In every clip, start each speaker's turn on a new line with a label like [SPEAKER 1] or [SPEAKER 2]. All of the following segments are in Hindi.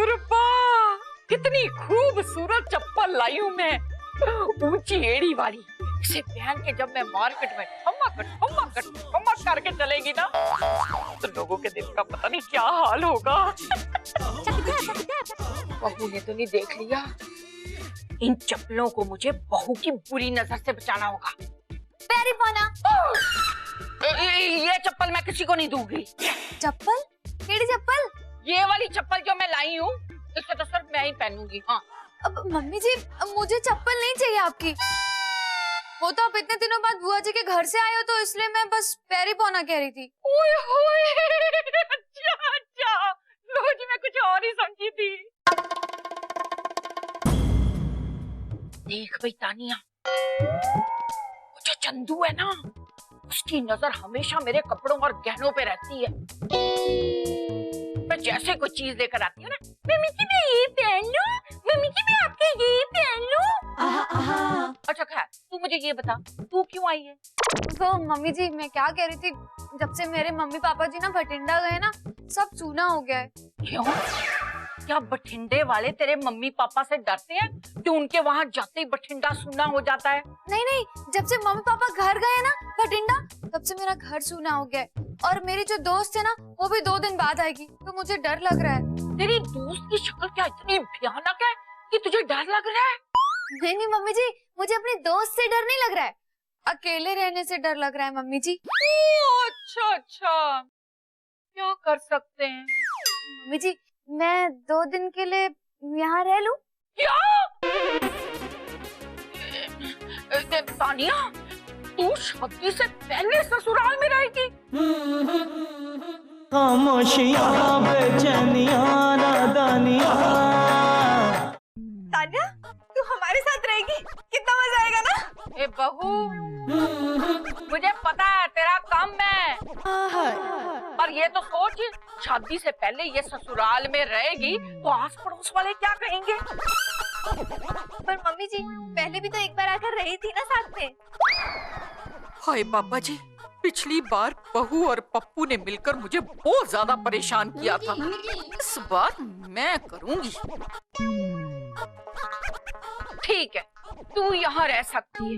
[SPEAKER 1] रब्बा, कितनी खूबसूरत चप्पल लाई हूँ मैं, ऊंची एड़ी वाली। इसे पहन के जब मैं मार्केट में ठमक करके चलेगी ना, तो लोगों के दिल का पता नहीं क्या हाल होगा। बहू ने तो नहीं देख लिया, इन चप्पलों को मुझे बहू की बुरी नजर से बचाना होगा।
[SPEAKER 2] पैरी पोना,
[SPEAKER 1] ये चप्पल मैं किसी को नहीं दूंगी।
[SPEAKER 2] चप्पल? केड़ी चप्पल?
[SPEAKER 1] ये वाली चप्पल जो मैं लाई हूँ, इसे तो सिर्फ मैं ही पहनूंगी। हाँ।
[SPEAKER 2] अब मम्मी जी, मुझे चप्पल नहीं चाहिए आपकी। वो तो आप इतने दिनों बाद बुआ जी के घर से आए हो, तो इसलिए मैं बस पैरी पोना कह रही थी।
[SPEAKER 1] ओए होए, अच्छा, लो जी, मैं कुछ और ही समझी थी। देख भाई तानिया, वो जो चंदू है ना, उसकी नजर हमेशा मेरे कपड़ों और गहनों पे रहती है। मैं जैसे कोई चीज लेकर आती हूँ ना, मम्मी जी मैं ये पहन लूं, मम्मी जी मैं आपके ये पहन लूं। अच्छा खैर, तू मुझे ये बता, तू क्यों आई है?
[SPEAKER 2] तो मम्मी जी, मैं क्या कह रही थी, जब से मेरे मम्मी पापा जी ना भटिंडा गए ना, सब सूना हो गया है।
[SPEAKER 1] क्यों? क्या बठिंडे वाले तेरे मम्मी पापा से डरते हैं कि उनके वहाँ जाते ही बठिंडा सूना हो जाता है?
[SPEAKER 2] नहीं, जब से मम्मी पापा घर गए ना भटिंडा, तब से मेरा घर सूना हो गया है। और मेरी जो दोस्त है ना, वो भी 2 दिन बाद आएगी, तो मुझे डर लग रहा है।
[SPEAKER 1] तेरी दोस्त की शक्ल क्या इतनी भयानक है कि तुझे डर लग रहा है?
[SPEAKER 2] नहीं मम्मी जी, मुझे अपने दोस्त से डर नहीं लग रहा है, अकेले रहने से डर लग रहा है मम्मी जी। अच्छा, क्या कर सकते हैं? मम्मी जी, मैं 2 दिन के लिए यहाँ रह लूं?
[SPEAKER 1] क्या? तानिया, तू शादी से पहले ससुराल में रहेगी?
[SPEAKER 3] खामोशियां, बेचैनियां, नादानियां।
[SPEAKER 2] तानिया, तू हमारे साथ रहेगी, कितना मजा आएगा ना?
[SPEAKER 1] ए बहू, मुझे पता है तेरा काम है, पर ये तो सोच, शादी से पहले ये ससुराल में रहेगी तो आस पड़ोस वाले क्या कहेंगे?
[SPEAKER 2] पर मम्मी जी, पहले भी तो एक बार आकर रही थी ना साथ में।
[SPEAKER 1] हाय बाबा जी, पिछली बार बहू और पप्पू ने मिलकर मुझे बहुत ज्यादा परेशान किया था, इस बार मैं करूंगी। ठीक है, तू यहाँ रह सकती है,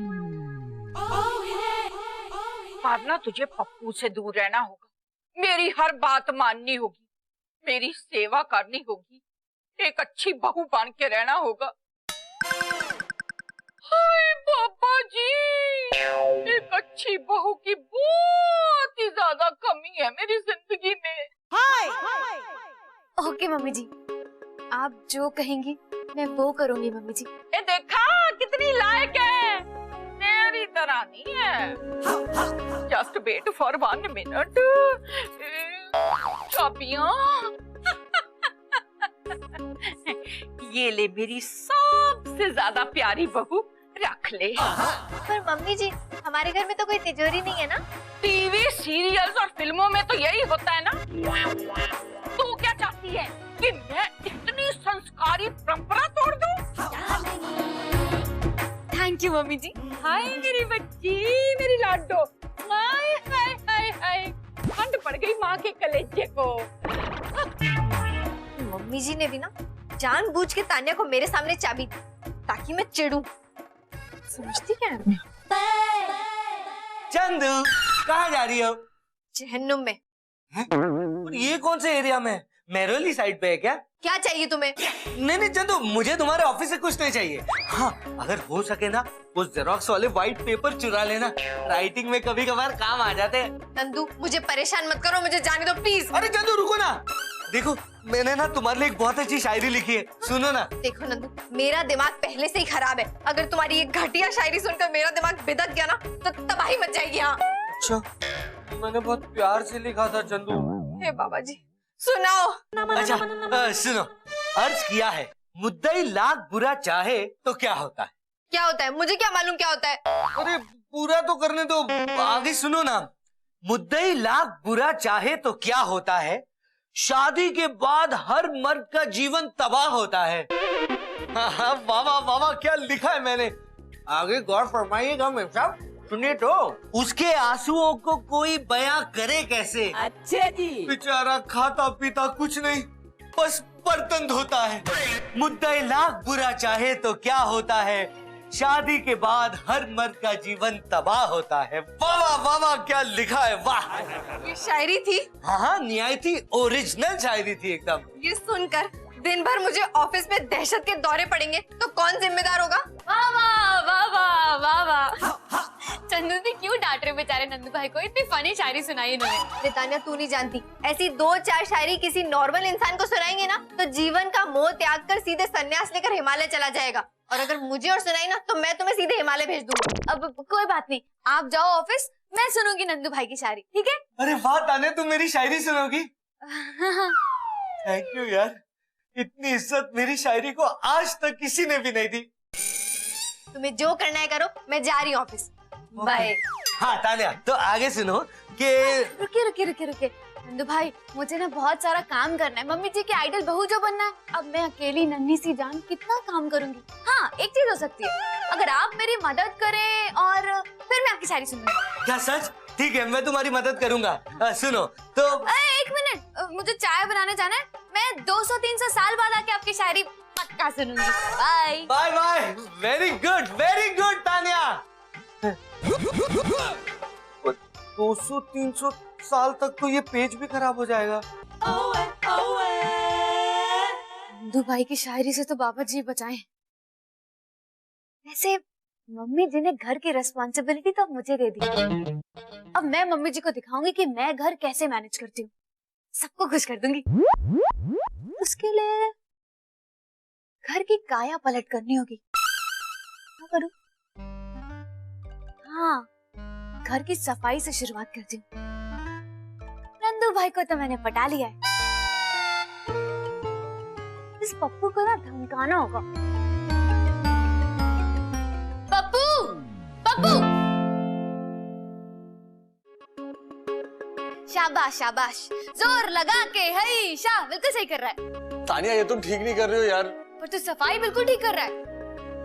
[SPEAKER 1] पर ना तुझे पप्पू से दूर रहना होगा, मेरी हर बात माननी होगी, मेरी सेवा करनी होगी, एक अच्छी बहू बन के रहना होगा। हाय बाबा जी, एक अच्छी बहू की बहुत ही ज्यादा कमी है मेरी जिंदगी में।
[SPEAKER 2] ओके मम्मी जी, आप जो कहेंगी मैं वो करूंगी मम्मी जी।
[SPEAKER 1] ये देखा कितनी लायक है, तेरी तरह नहीं है। Just wait for 1 minute. चाबियां ये ले मेरी सबसे ज्यादा प्यारी बहू, रख ले।
[SPEAKER 2] पर मम्मी जी, हमारे घर में तो कोई तिजोरी नहीं है ना?
[SPEAKER 1] टीवी सीरियल्स और फिल्मों में तो यही होता है ना। तू क्या चाहती है कि मैं इतनी संस्कारी परंपरा तोड़ दूं?
[SPEAKER 2] थैंक यू मम्मी जी।
[SPEAKER 1] हाय मेरी बच्ची, मेरी लाडो, हाय हाय हाय हाय, ठंड पड़ गई माँ के कलेजे को।
[SPEAKER 2] मम्मी जी ने भी ना जानबूझ के तानिया को मेरे सामने चाबी दी, ताकि मैं चिढ़ूं। समझती क्या है?
[SPEAKER 3] चंदू, कहाँ जा रही हो?
[SPEAKER 2] जहन्नुम में।
[SPEAKER 3] और ये कौन से एरिया में? मेहरौली साइड पे है क्या?
[SPEAKER 2] क्या चाहिए तुम्हें?
[SPEAKER 3] नहीं चंदू, मुझे तुम्हारे ऑफिस से कुछ नहीं चाहिए। हाँ, अगर हो सके ना, वो जेरोक्स वाले व्हाइट पेपर चुरा लेना, राइटिंग में कभी कभार काम आ जाते हैं।
[SPEAKER 2] नंदू, मुझे परेशान मत करो, मुझे जाने दो प्लीज।
[SPEAKER 3] अरे चंदू रुको ना, देखो मैंने ना तुम्हारे लिए एक बहुत अच्छी शायरी लिखी है, सुनो ना।
[SPEAKER 2] देखो नंदू, मेरा दिमाग पहले से ही खराब है, अगर तुम्हारी ये घटिया शायरी सुनकर मेरा दिमाग बिदक गया ना, तो तबाही मच जाएगी। हाँ।
[SPEAKER 3] अच्छा, मैंने बहुत प्यार से लिखा था चंदू।
[SPEAKER 2] हे बाबा जी, सुनाओ।
[SPEAKER 3] अच्छा सुनो, अर्ज किया है, मुद्दई लाख बुरा चाहे तो क्या होता है?
[SPEAKER 2] क्या होता है? मुझे क्या मालूम क्या होता है?
[SPEAKER 3] अरे पूरा तो करने दो, आगे सुनो ना। मुद्दई लाख बुरा चाहे तो क्या होता है, शादी के बाद हर मर्द का जीवन तबाह होता है। वाह वाह वाह वाह, क्या लिखा है मैंने, आगे गौर फरमाइएगा मेरे साहब। सुनिए तो, उसके आंसुओं को कोई बयां करे कैसे?
[SPEAKER 1] अच्छा जी।
[SPEAKER 3] बेचारा खाता पीता कुछ नहीं, बस बर्तन धोता है। मुद्दई लाख बुरा चाहे तो क्या होता है, शादी के बाद हर मर्द का जीवन तबाह होता है। वाह वाह वाह वाह, क्या लिखा है, वाह।
[SPEAKER 2] ये शायरी थी?
[SPEAKER 3] हाँ हाँ, न्याय थी, ओरिजिनल शायरी थी एकदम।
[SPEAKER 2] ये सुनकर दिन भर मुझे ऑफिस में दहशत के दौरे पड़ेंगे तो कौन जिम्मेदार होगा? वाह वाह वाह वाह वाह वाह। चंदू ने क्यों डांट रहे बेचारे नंदू भाई को, इतनी फनी शायरी सुनाई इन्होंने। तान्या तू नहीं जानती, ऐसी 2-4 शायरी किसी नॉर्मल इंसान को सुनाएंगे ना तो जीवन का मोह त्याग कर सीधे संन्यास लेकर हिमालय चला जाएगा। और अगर मुझे और सुनाई ना तो मैं तुम्हें सीधे हिमालय भेज दूंगी। अब कोई बात नहीं, आप जाओ ऑफिस, मैं सुनूंगी नंदू भाई की शायरी, ठीक है?
[SPEAKER 3] अरे वाह तान्या, तुम मेरी शायरी सुनोगी? थैंक यू यार, इतनी इज्जत मेरी शायरी को आज तक किसी ने भी नहीं दी।
[SPEAKER 2] तुम्हें जो करना है करो, मैं जा रही हूँ ऑफिस। बाय।
[SPEAKER 3] हाँ तान्या, तो आगे सुनो कि
[SPEAKER 2] रुकिए रुकिए रुकिए रुकिए नंदू भाई, मुझे ना बहुत सारा काम करना है। मम्मी जी की आइडल बहू जो बनना है। अब मैं अकेली नन्ही सी जान कितना काम करूंगी। हाँ, एक चीज हो सकती है, अगर आप मेरी मदद करें और फिर मैं आपकी शायरी सुनूंगी।
[SPEAKER 3] क्या सच? ठीक है, मैं तुम्हारी मदद करूंगा। सुनो तो।
[SPEAKER 2] एक मिनट, मुझे चाय बनाने जाना है। मैं 200-300 साल बाद आके आपकी शायरी पक्का सुनूंगी। Bye
[SPEAKER 3] bye bye. Very good Tanya. 200-300 साल तक तो ये पेज भी खराब हो जाएगा।
[SPEAKER 2] नंदू भाई की शायरी से तो बाबा जी बचाएं। वैसे मम्मी जी ने घर की रिस्पॉन्सिबिलिटी तो मुझे दे दी। अब मैं मम्मी जी को दिखाऊंगी कि मैं घर कैसे मैनेज करती हूँ, सबको खुश कर दूंगी। उसके लिए घर की काया पलट करनी होगी। क्या करूं? हाँ, घर की सफाई से शुरुआत करती हूँ। नंदू भाई को तो मैंने पटा लिया है, इस पप्पू को ना धमकाना होगा। पप्पू, पप्पू। शाबाश शाबाश, जोर लगा के हई शाह, बिल्कुल सही कर रहा है।
[SPEAKER 4] तानिया, ये तुम ठीक नहीं कर रही हो यार।
[SPEAKER 2] पर तू सफाई बिल्कुल ठीक कर रहा है।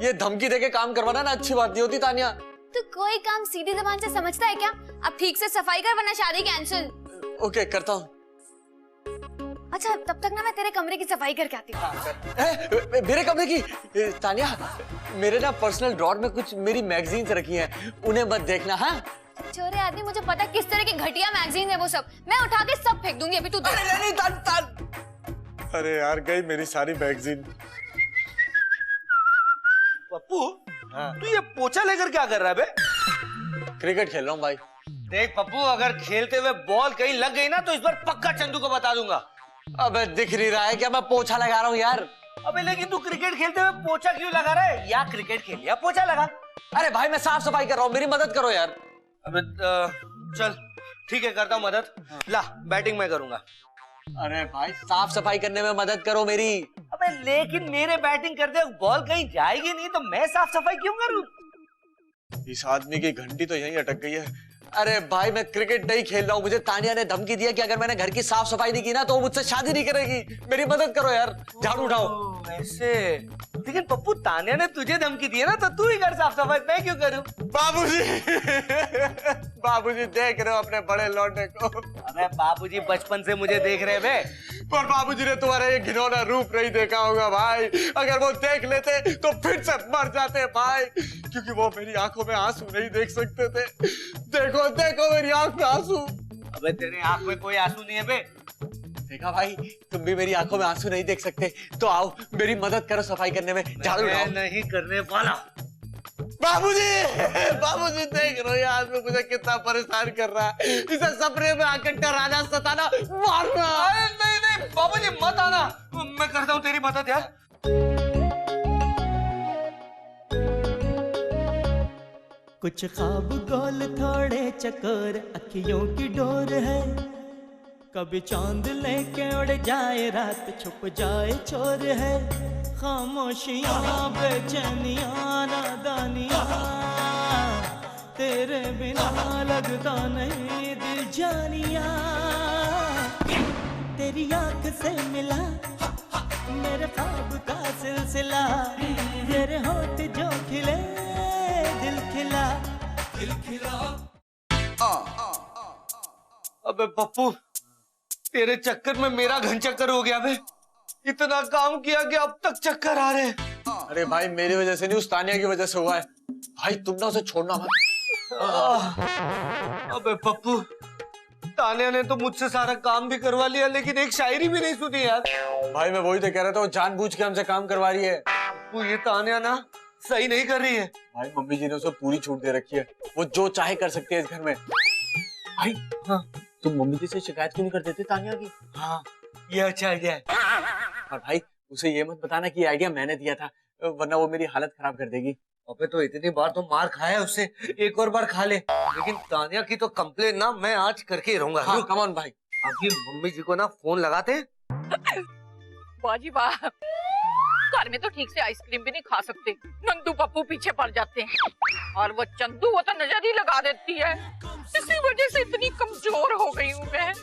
[SPEAKER 4] ये धमकी देके काम करवाना ना अच्छी बात नहीं होती तानिया।
[SPEAKER 2] तू कोई काम सीधी जबान से समझता है क्या? अब ठीक से सफाई कर वरना शादी कैंसिल।
[SPEAKER 4] ओके, करता हूँ।
[SPEAKER 2] अच्छा, तब तक ना मैं तेरे कमरे की सफाई करके आती हूँ।
[SPEAKER 4] मेरे कमरे की? तानिया, मेरे ना पर्सनल ड्रॉर में कुछ मेरी मैगजीन्स रखी हैं, उन्हें मत देखना। हाँ,
[SPEAKER 2] चोरे आदमी, मुझे पता किस तरह की घटिया मैगजीन है वो सब। मैं उठा के सब फेंक दूंगी, अभी तू देख।
[SPEAKER 4] नहीं, तान। अरे यार, गई मेरी सारी मैगजीन।
[SPEAKER 3] पप्पू, तू ये पोछा लेकर क्या कर रहा है बे?
[SPEAKER 4] क्रिकेट खेल रहा हूँ भाई।
[SPEAKER 3] देख पप्पू, अगर खेलते हुए बॉल कहीं लग गई ना तो इस बार पक्का चंदू को बता दूंगा।
[SPEAKER 4] अबे दिख नहीं रहा है क्या मैं पोछा लगा रहा हूँ यार?
[SPEAKER 3] अबे लेकिन तू क्रिकेट खेलते हुए पोछा क्यों लगा रहा है? या क्रिकेट खेल या पोछा लगा।
[SPEAKER 4] अरे भाई, मैं साफ सफाई कर रहा हूँ, मेरी मदद करो यार।
[SPEAKER 3] अबे चल ठीक है, करता हूँ मदद। ला, बैटिंग मैं करूंगा।
[SPEAKER 4] अरे भाई, साफ सफाई करने में मदद करो मेरी।
[SPEAKER 3] अबे लेकिन मेरे बैटिंग करते वक्त बॉल कहीं जाएगी नहीं तो मैं साफ सफाई क्यों करूं?
[SPEAKER 4] इस आदमी की घंटी तो यहीं अटक गई है। अरे भाई, मैं क्रिकेट नहीं खेल रहा हूँ। मुझे तानिया ने धमकी दिया कि अगर मैंने घर की साफ सफाई नहीं की ना तो वो मुझसे शादी नहीं करेगी। मेरी मदद करो यार, झाड़ू उठाओ।
[SPEAKER 3] ऐसे? लेकिन पप्पू, तानिया ने तुझे धमकी दी है ना, तो तू ही कर साफ सफाई, मैं क्यों करूं?
[SPEAKER 4] बाबूजी, बाबूजी देख रहे हो अपने बड़े लौंडे को?
[SPEAKER 3] अबे बाबूजी बचपन से मुझे देख रहे हैं।
[SPEAKER 4] पर बाबूजी ने तुम्हारा ये घिनौना रूप नहीं देखा होगा भाई। अगर वो देख लेते तो फिर से मर जाते भाई, क्योंकि वो मेरी आंखों में आंसू नहीं देख सकते थे। देखो देखो, मेरी आंख में आंसू।
[SPEAKER 3] अबे तेरे आंख में कोई आंसू नहीं है बे।
[SPEAKER 4] देखा भाई, तुम भी मेरी आंखों में आंसू नहीं देख सकते तो आओ मेरी मदद करो सफाई करने में। झाड़ू उठाओ।
[SPEAKER 3] नहीं करने वाला।
[SPEAKER 4] बाबूजी, बाबूजी देख रहे हो ये आदमी मुझे कितना परेशान कर रहा है। इसे सपने में आकर डराना, सताना, मारना।
[SPEAKER 3] नहीं नहीं बाबूजी, मत आना, मैं करता हूँ तेरी मदद यार।
[SPEAKER 5] कुछ ख्वाब गोल थोड़े चकोर, अखियों की डोर है। कभी चांद लेके उड़ जाए, रात छुप जाए चोर है। खामोशियां, बेचैनियां, नादानियां, तेरे बिना लगता नहीं दिल जानिया। तेरी आंख से मिला मेरे ख्वाब का सिलसिला, तेरे होठ जो खिले दिल खिला।
[SPEAKER 3] अबे पप्पू, तेरे चक्कर में मेरा घन चक्कर हो गया बे। इतना काम किया कि अब तक चक्कर आ रहे हैं।
[SPEAKER 4] अरे भाई मेरी वजह से नहीं, उस तानिया की वजह से हुआ है। भाई तुम ना उसे छोड़ना मत।
[SPEAKER 3] अबे पप्पू, तानिया ने तो मुझसे सारा काम भी करवा लिया, लेकिन एक शायरी भी नहीं सुनी यार।
[SPEAKER 4] भाई मैं वही तो कह रहा था, वो जानबूझ के हमसे काम करवा रही है।
[SPEAKER 3] पप्पू, ये तानिया ना सही नहीं कर रही है।
[SPEAKER 4] भाई मम्मी जी ने उसे पूरी छूट दे रखी है, वो जो चाहे कर सकती है इस घर में। भाई हाँ, तुम मम्मी जी से शिकायत क्यों नहीं कर देते तानिया की?
[SPEAKER 3] हाँ, ये अच्छा आइडिया है।
[SPEAKER 4] और भाई उसे ये मत बताना कि आइडिया मैंने दिया था, वरना वो मेरी हालत खराब कर देगी।
[SPEAKER 3] अबे तो इतनी बार तो मार खाया उससे, एक और बार खा ले। लेकिन तानिया की तो कंप्लेन ना मैं आज करके ही रहूंगा।
[SPEAKER 4] हाँ, कम ऑन भाई।
[SPEAKER 3] अभी मम्मी जी को ना फोन लगाते।
[SPEAKER 1] बाजी वाह, घर में तो ठीक से आइसक्रीम भी नहीं खा सकते, नंदू पप्पू पीछे पड़ जाते हैं। और वो चंदू, वो तो नजर ही लगा देती है। इसी वजह से इतनी कमजोर हो गई हूँ मैं।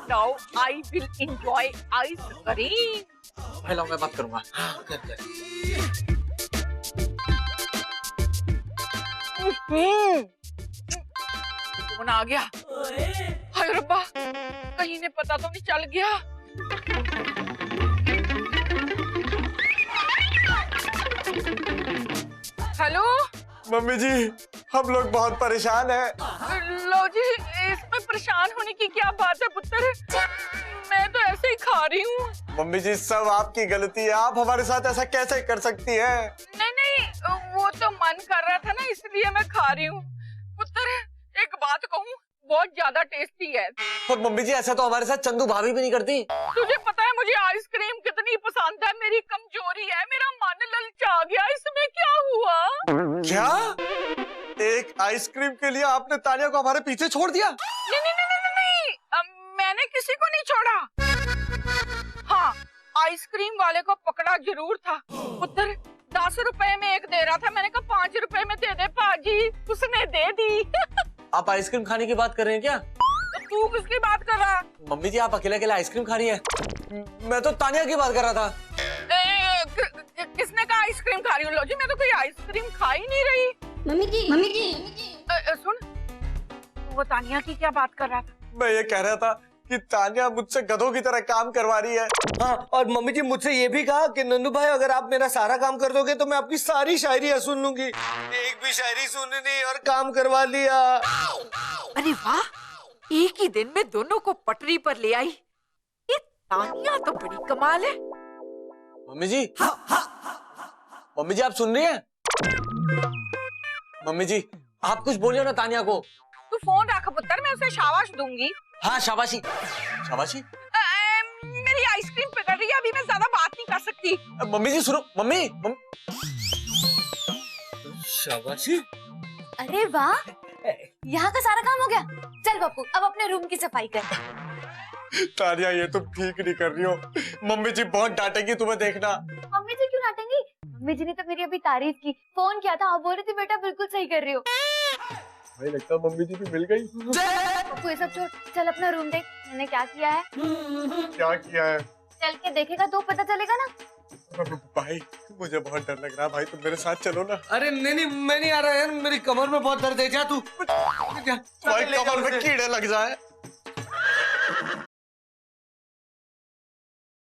[SPEAKER 1] Now I will enjoy ice cream.
[SPEAKER 4] भाई लो, मैं बात करूंगा।
[SPEAKER 3] हाँ, कर।
[SPEAKER 1] फोन आ गया। हाय रब्बा, कहीं ने पता तो नहीं चल गया। हेलो
[SPEAKER 4] मम्मी जी, हम लोग बहुत परेशान हैं।
[SPEAKER 1] लो जी, इसमें परेशान होने की क्या बात है पुत्र, मैं तो ऐसे ही खा रही हूँ।
[SPEAKER 4] मम्मी जी सब आपकी गलती है, आप हमारे साथ ऐसा कैसे कर सकती हैं?
[SPEAKER 1] नहीं, वो तो मन कर रहा था ना, इसलिए मैं खा रही हूँ। पुत्र, एक बात कहूँ, बहुत ज्यादा टेस्टी है।
[SPEAKER 4] और मम्मी जी ऐसा तो हमारे साथ चंदू भाभी भी नहीं करती।
[SPEAKER 1] तुझे पता है मुझे आइसक्रीम कितनी पसंद है, मेरी कमजोरी है, मेरा मन ललचा गया, इसमें क्या हुआ?
[SPEAKER 4] क्या? एक आइसक्रीम के लिए आपने तानिया को हमारे पीछे छोड़ दिया?
[SPEAKER 1] नहीं, मैंने किसी को नहीं छोड़ा। हाँ, आइसक्रीम वाले को पकड़ा जरूर था। पुत्र, 10 रुपए में एक दे रहा था, मैंने कहा 5 रुपए में दे दे पाजी, उसने दे दी।
[SPEAKER 4] आप आइसक्रीम खाने की बात कर रहे हैं क्या?
[SPEAKER 1] तू किसकी बात कर रहा?
[SPEAKER 4] मम्मी जी आप अकेले अकेले आइसक्रीम खा रही हैं? मैं तो तानिया की बात कर रहा था।
[SPEAKER 1] किसने कहा आइसक्रीम खा रही हूँ? लो जी, मैं तो कोई आइसक्रीम खा ही नहीं रही।
[SPEAKER 6] मम्मी जी
[SPEAKER 1] सुन, वो तानिया की क्या बात कर रहा था?
[SPEAKER 4] मैं ये कह रहा था कि तानिया मुझसे गधों की तरह काम करवा रही है।
[SPEAKER 3] हाँ, और मम्मी जी मुझसे ये भी कहा कि नंदू भाई, अगर आप मेरा सारा काम कर दोगे तो मैं आपकी सारी शायरी सुन लूंगी। एक भी शायरी सुनी नहीं और काम करवा लिया।
[SPEAKER 1] अरे वाह, एक ही दिन में दोनों को पटरी पर ले आई। ये तानिया तो बड़ी कमाल है।
[SPEAKER 4] मम्मी जी, मम्मी जी आप सुन रही हैं? मम्मी जी आप कुछ बोलिए ना तानिया को।
[SPEAKER 1] तू फोन रख पुत्र, मैं उसे शाबाश दूंगी।
[SPEAKER 4] हाँ शाबाशी। शाबाशी?
[SPEAKER 1] मेरी आइसक्रीम पिघल रही है, अभी मैं ज्यादा बात नहीं कर सकती।
[SPEAKER 4] मम्मी जी सुनो। मम्मी
[SPEAKER 3] शाबाशी।
[SPEAKER 2] अरे वाह, यहाँ का सारा काम हो गया। चल पप्पू, अब अपने रूम की सफाई कर।
[SPEAKER 4] तानिया ये तुम ठीक नहीं कर रही हो, मम्मी जी बहुत डांटेंगी तुम्हें, देखना।
[SPEAKER 2] मम्मी जी क्यों डांटेंगी? मम्मी जी ने तो मेरी अभी तारीफ की, फोन किया था, आप बोल रही थी बेटा बिल्कुल सही कर रही हो।
[SPEAKER 4] भाई लगता है मम्मी जी भी मिल गई।
[SPEAKER 2] पप्पू ये सब छोड़, चल अपना रूम देख, मैंने क्या किया है।
[SPEAKER 4] क्या किया है?
[SPEAKER 2] चल के देखेगा तो पता चलेगा ना।
[SPEAKER 4] भाई मुझे बहुत डर लग रहा है, भाई तुम मेरे साथ चलो ना।
[SPEAKER 3] अरे नहीं, मैं नहीं आ रहा यार, मेरी कमर में बहुत दर्द है। जा तू।
[SPEAKER 4] भाई कमर में कीड़े लग जाए।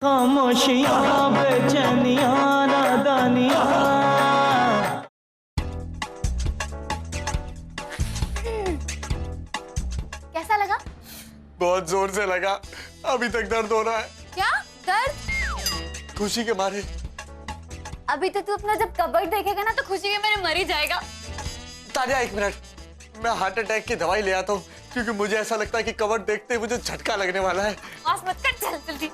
[SPEAKER 5] खामोशियां बेचैनियां नादानियां।
[SPEAKER 2] कैसा लगा?
[SPEAKER 4] बहुत जोर से लगा, अभी तक दर्द हो रहा है।
[SPEAKER 2] क्या दर्द?
[SPEAKER 4] खुशी के मारे।
[SPEAKER 2] अभी तो तू अपना जब कबर्ड देखेगा ना तो खुशी के मेरे मर ही जाएगा।
[SPEAKER 4] तानिया एक मिनट, मैं हार्ट अटैक की दवाई ले आता हूँ, क्योंकि मुझे ऐसा लगता है कि कवर देखते ही मुझे झटका लगने वाला है।
[SPEAKER 2] पास मत कर, चल जल्दी।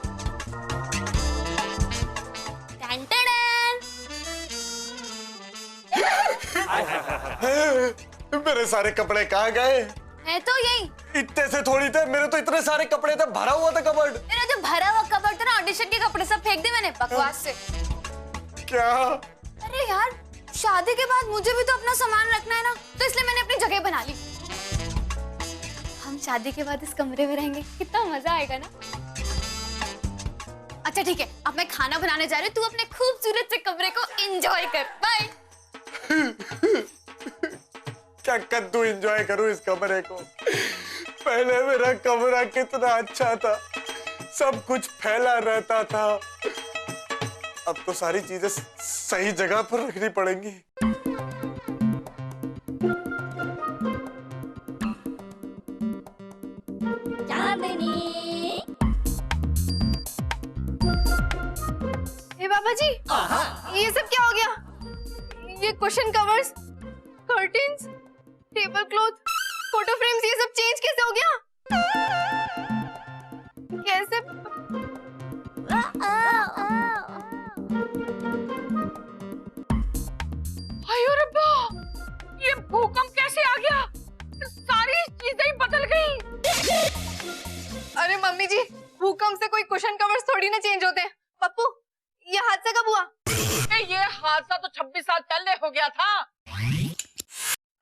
[SPEAKER 4] मेरे सारे कपड़े कहाँ गए?
[SPEAKER 2] है तो यही।
[SPEAKER 4] इतने से थोड़ी थे, मेरे तो इतने सारे कपड़े थे, भरा हुआ था कबर्ड।
[SPEAKER 2] मेरा जो भरा हुआ कबर्ड था ना, ऑडिशन के कपड़े सब फेंक दिए मैंने बकवास से।
[SPEAKER 4] क्या?
[SPEAKER 2] अरे यार, शादी के बाद मुझे भी तो अपना सामान रखना है ना, तो इसलिए मैंने अपनी जगह बना ली। हम शादी के बाद इस कमरे में रहेंगे, कितना मजा आएगा ना। अच्छा ठीक है, अब मैं खाना बनाने जा रही हूँ, तू अपने खूबसूरत से कमरे को एंजॉय कर। बाय।
[SPEAKER 4] क्या कद्दू एंजॉय करूं इस कमरे को। पहले मेरा कमरा कितना अच्छा था, सब कुछ फैला रहता था। अब तो सारी चीजें सही जगह पर रखनी पड़ेंगी।
[SPEAKER 6] चांदनी
[SPEAKER 2] हे बाबा जी, ये सब क्या हो गया? ये cushion covers, curtains, table cloth, photo frames, ये सब चेंज कैसे हो गया? कैसे?
[SPEAKER 1] हाय रब्बा, ये भूकंप कैसे आ गया? सारी चीजें ही बदल गई।
[SPEAKER 2] अरे मम्मी जी, भूकंप से कोई कुशन कवर्स थोड़ी ना चेंज होते हैं। पप्पू, ये हादसा कब हुआ?
[SPEAKER 1] ये हादसा तो 26 साल पहले हो गया था।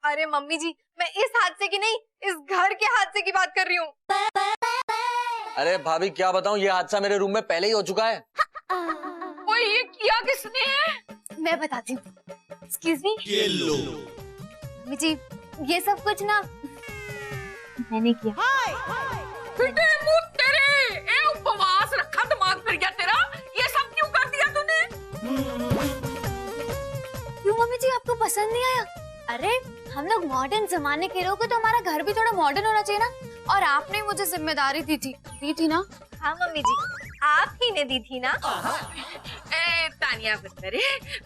[SPEAKER 2] अरे मम्मी जी, मैं इस हादसे की नहीं, इस घर के हादसे की बात कर रही हूँ।
[SPEAKER 7] अरे भाभी क्या बताऊं, ये हादसा मेरे रूम में पहले ही हो चुका है।
[SPEAKER 1] ओए, ये किया किसने है?
[SPEAKER 2] मैं बताती हूँ। Excuse me. ये लो। मम्मी जी, ये सब कुछ ना मैंने किया।
[SPEAKER 1] बेटे मुंह तेरे, ए उपवास रखा, दिमाग फिर गया तेरा। ये सब क्यों कर दिया तूने?
[SPEAKER 2] क्यों मम्मी जी, आपको पसंद नहीं आया? अरे हम लोग मॉडर्न जमाने के लोग हैं, तो हमारा घर भी थोड़ा मॉडर्न होना चाहिए ना। और आपने मुझे जिम्मेदारी दी थी ना? हाँ मम्मी जी, आप ही ने दी थी ना।
[SPEAKER 1] ए तानिया पुत्र,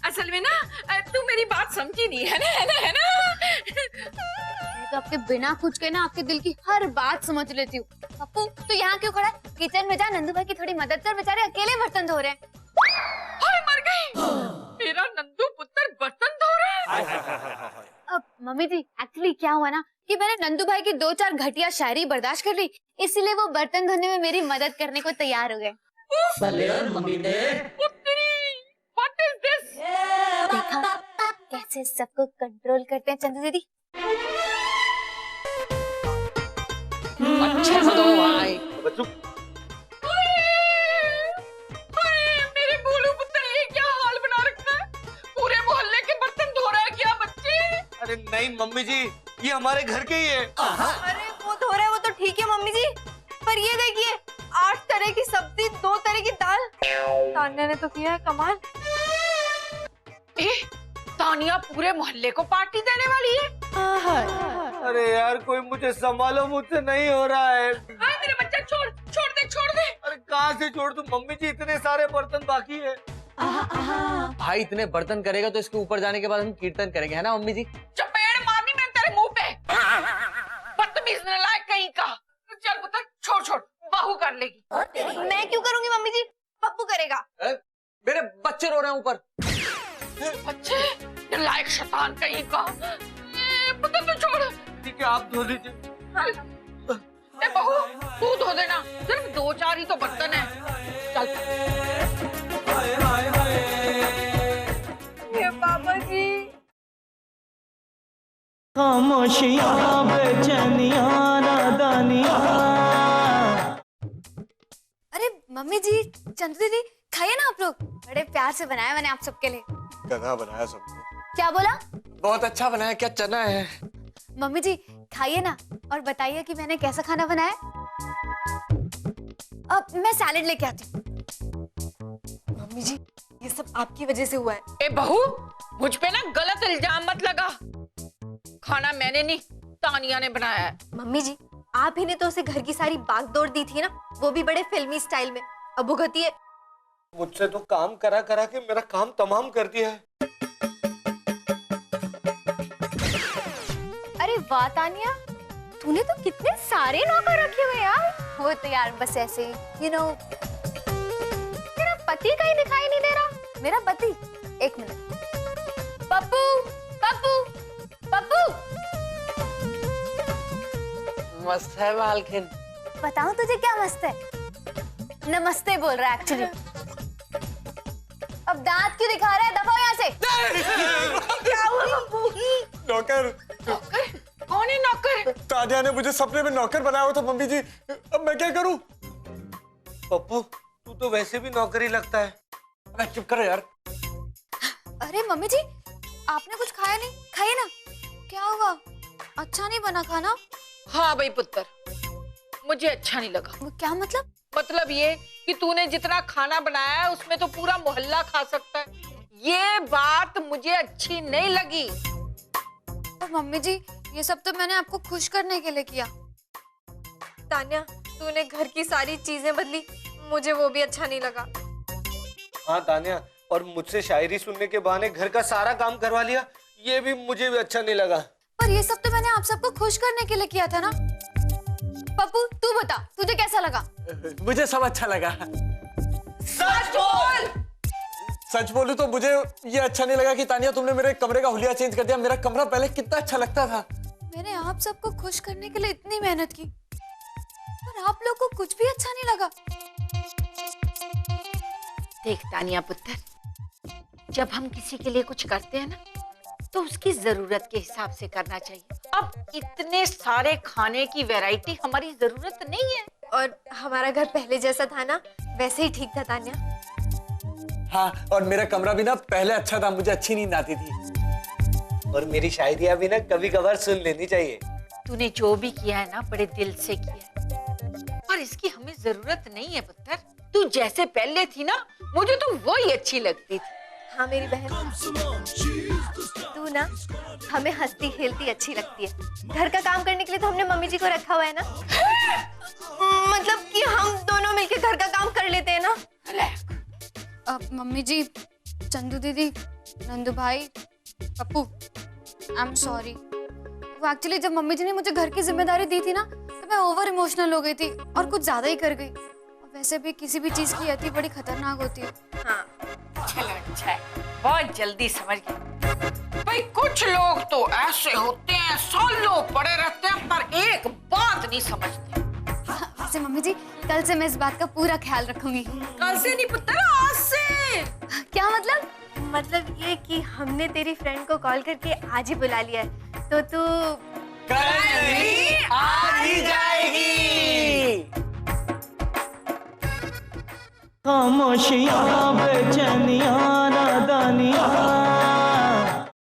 [SPEAKER 1] असल में ना तू मेरी बात समझी नहीं है ना, है ना?
[SPEAKER 2] मैं तो आपके बिना कुछ के ना आपके दिल की हर बात समझ लेती हूँ। पप्पू, तू यहाँ क्यों खड़ा है? किचन में जा, नंदू भाई की थोड़ी मदद कर, बेचारे अकेले बर्तन धो रहे हैं।
[SPEAKER 1] हाय मर गई, मेरा नंदू पुत्र बर्तन धो रहा है।
[SPEAKER 2] अब मम्मी जी, एक्चुअली क्या हुआ ना कि मैंने नंदू भाई की 2-4 घटिया शायरी बर्दाश्त कर ली, इसीलिए वो बर्तन धोने में मेरी मदद करने को तैयार हो गए।
[SPEAKER 1] What is this?
[SPEAKER 2] देखा कैसे सबको कंट्रोल करते हैं चंदू दीदी।
[SPEAKER 7] अच्छे से दो भाई।
[SPEAKER 1] मेरे भोलू पुत्र, ये क्या हाल बना रखा है? पूरे मोहल्ले के बर्तन धो रहा है क्या बच्चे?
[SPEAKER 3] अरे नहीं मम्मी जी, ये हमारे घर के ही है।
[SPEAKER 2] अरे वो धो रहा है वो तो ठीक है मम्मी जी, पर ये देखिए 8 तरह की सब्जी, 2 तरह की दाल। तान्या ने तो किया है कमाल।
[SPEAKER 1] तानिया पूरे मोहल्ले को पार्टी देने वाली है।
[SPEAKER 3] अरे यार कोई मुझे संभालो, मुझसे नहीं हो रहा है।
[SPEAKER 1] हाय मेरा बच्चा, छोड़ दे।
[SPEAKER 3] अरे कहाँ से छोड़ दूं मम्मी जी, इतने सारे बर्तन बाकी है।
[SPEAKER 7] भाई इतने बर्तन करेगा तो इसके ऊपर जाने के बाद हम कीर्तन करेंगे, है ना मम्मी जी?
[SPEAKER 1] चपेड़ मारनी मैं तेरे मुंह पे। बदतमीज नालायक कहीं का। चल पुत्र, छोड़, बहू कर लेगी।
[SPEAKER 2] मैं क्यों करूंगी मम्मी जी, पप्पू करेगा।
[SPEAKER 7] मेरे बच्चे रो रहे हैं ऊपर।
[SPEAKER 1] बच्चे, नालायक शैतान कहीं का। पुत्र तू छोड़।
[SPEAKER 3] ठीक है, आप धो लीजिए।
[SPEAKER 1] ए बहू, तू धो देना, सिर्फ 2-4 ही तो बर्तन है। चल।
[SPEAKER 2] ये पापा जी।
[SPEAKER 5] खामोशियां, बेचैनियां, नादानियां।
[SPEAKER 2] अरे मम्मी जी, चंदू दीदी, खाइए ना आप लोग, बड़े प्यार से बनाया मैंने आप सबके लिए।
[SPEAKER 4] गधा बनाया सबको।
[SPEAKER 2] क्या बोला?
[SPEAKER 4] बहुत अच्छा बनाया। क्या चना है?
[SPEAKER 2] मम्मी जी खाइए ना और बताइए कि मैंने कैसा खाना बनाया। अब मैं सैलेड लेके आती हूँ। मम्मी जी, ये सब आपकी वजह से हुआ है।
[SPEAKER 1] ए बहू, मुझ पे ना गलत इल्जाम मत लगा। खाना मैंने नहीं, तानिया ने बनाया है।
[SPEAKER 2] मम्मी जी, आप ही ने तो उसे घर की सारी बागडोर दी थी ना, वो भी बड़े फिल्मी स्टाइल में। अब भुगतिए।
[SPEAKER 3] मुझसे तो काम करा के मेरा काम तमाम कर दिया है।
[SPEAKER 2] अरे वाह तानिया, तूने तो कितने सारे नौकर रखे हुए यार। वो तो यार बस ऐसे ही, तेरा पति कहीं दिखाई नहीं दे रहा। मेरा पति, एक मिनट। पप्पू, पप्पू, पप्पू।
[SPEAKER 7] मस्त है मालकिन।
[SPEAKER 2] बताऊं तुझे क्या मस्त है? नमस्ते बोल रहा है एक्चुअली। अब दांत क्यों दिखा रहा है? दफा यहाँ से। क्या हुआ?
[SPEAKER 4] नौकर?
[SPEAKER 1] कौन है नौकर?
[SPEAKER 4] तानिया ने मुझे सपने में नौकर बनाया हुआ था मम्मी जी। अब मैं क्या करूं?
[SPEAKER 3] पप्पू, तू तो वैसे भी नौकरी लगता है।
[SPEAKER 4] मैं चुप करो यार।
[SPEAKER 2] अरे मम्मी जी, आपने कुछ खाया नहीं, खाइए ना। क्या हुआ? अच्छा नहीं बना खाना?
[SPEAKER 1] हाँ भाई पुत्र, मुझे अच्छा नहीं लगा।
[SPEAKER 2] वो क्या मतलब?
[SPEAKER 1] मतलब ये कि तूने जितना खाना बनाया है उसमें तो पूरा मोहल्ला खा सकता है। ये बात मुझे अच्छी नहीं लगी।
[SPEAKER 2] और मम्मी जी, ये सब तो मैंने आपको खुश करने के लिए किया।
[SPEAKER 8] तान्या, तूने घर की सारी चीजें बदली, मुझे वो भी अच्छा नहीं लगा।
[SPEAKER 3] हाँ तान्या, और मुझसे शायरी सुनने के बहाने घर का सारा काम करवा लिया, ये भी मुझे भी अच्छा नहीं लगा।
[SPEAKER 2] पर ये सब तो मैंने आप सबको खुश करने के लिए किया था ना। पप्पू, तू बता, तुझे कैसा लगा?
[SPEAKER 4] मुझे सब अच्छा लगा।
[SPEAKER 3] सच बोल।
[SPEAKER 4] सच बोलूं तो मुझे ये अच्छा नहीं लगा कि तानिया तुमने मेरे कमरे का हुलिया चेंज कर दिया। मेरा कमरा पहले कितना अच्छा लगता था।
[SPEAKER 2] मैंने आप सबको खुश करने के लिए इतनी मेहनत की, पर आप लोग को कुछ भी अच्छा नहीं लगा।
[SPEAKER 1] देख तानिया पुत्र, जब हम किसी के लिए कुछ करते हैं ना, तो उसकी जरूरत के हिसाब से करना चाहिए। अब इतने सारे खाने की वैरायटी हमारी जरूरत नहीं है।
[SPEAKER 8] और हमारा घर पहले जैसा था ना, वैसे ही ठीक था तान्या।
[SPEAKER 4] हाँ, और मेरा कमरा भी ना पहले अच्छा था, मुझे अच्छी नींद आती थी।
[SPEAKER 3] और मेरी शायरियां भी ना कभी कभार सुन लेनी चाहिए।
[SPEAKER 1] तूने जो भी किया है ना, बड़े दिल से किया है, और इसकी हमें जरूरत नहीं है पुत्र। तू जैसे पहले थी ना, मुझे तो वही अच्छी लगती थी।
[SPEAKER 8] हाँ मेरी बहन, तू ना हमें हंसती खेलती अच्छी लगती है। घर का काम करने के लिए तो हमने मम्मी जी को रखा हुआ है ना। मतलब कि हम दोनों मिलके घर का काम कर लेते हैं ना।
[SPEAKER 2] मम्मी जी, चंदू दीदी, नंदू भाई, पप्पू, आई एम सॉरी। वो एक्चुअली जब मम्मी जी ने मुझे घर की जिम्मेदारी दी थी ना, तो मैं ओवर इमोशनल हो गई थी और कुछ ज्यादा ही कर गई। वैसे भी किसी भी चीज की अति बड़ी खतरनाक होती है।
[SPEAKER 8] हाँ,
[SPEAKER 1] चलो अच्छा है, बहुत जल्दी समझ गए। भाई कुछ लोग तो ऐसे होते हैं, सालों पड़े रहते हैं पर एक बात नहीं समझते।
[SPEAKER 2] वैसे मम्मी जी, कल से मैं इस बात का पूरा ख्याल रखूंगी।
[SPEAKER 1] कल से नहीं पुत्र, आज से।
[SPEAKER 2] क्या मतलब?
[SPEAKER 8] मतलब ये कि हमने तेरी फ्रेंड को कॉल करके आज ही बुला लिया है, तो तू
[SPEAKER 3] कल नहीं, आज ही जाएगी।
[SPEAKER 5] खामोशियां बेचैनियां नादानियां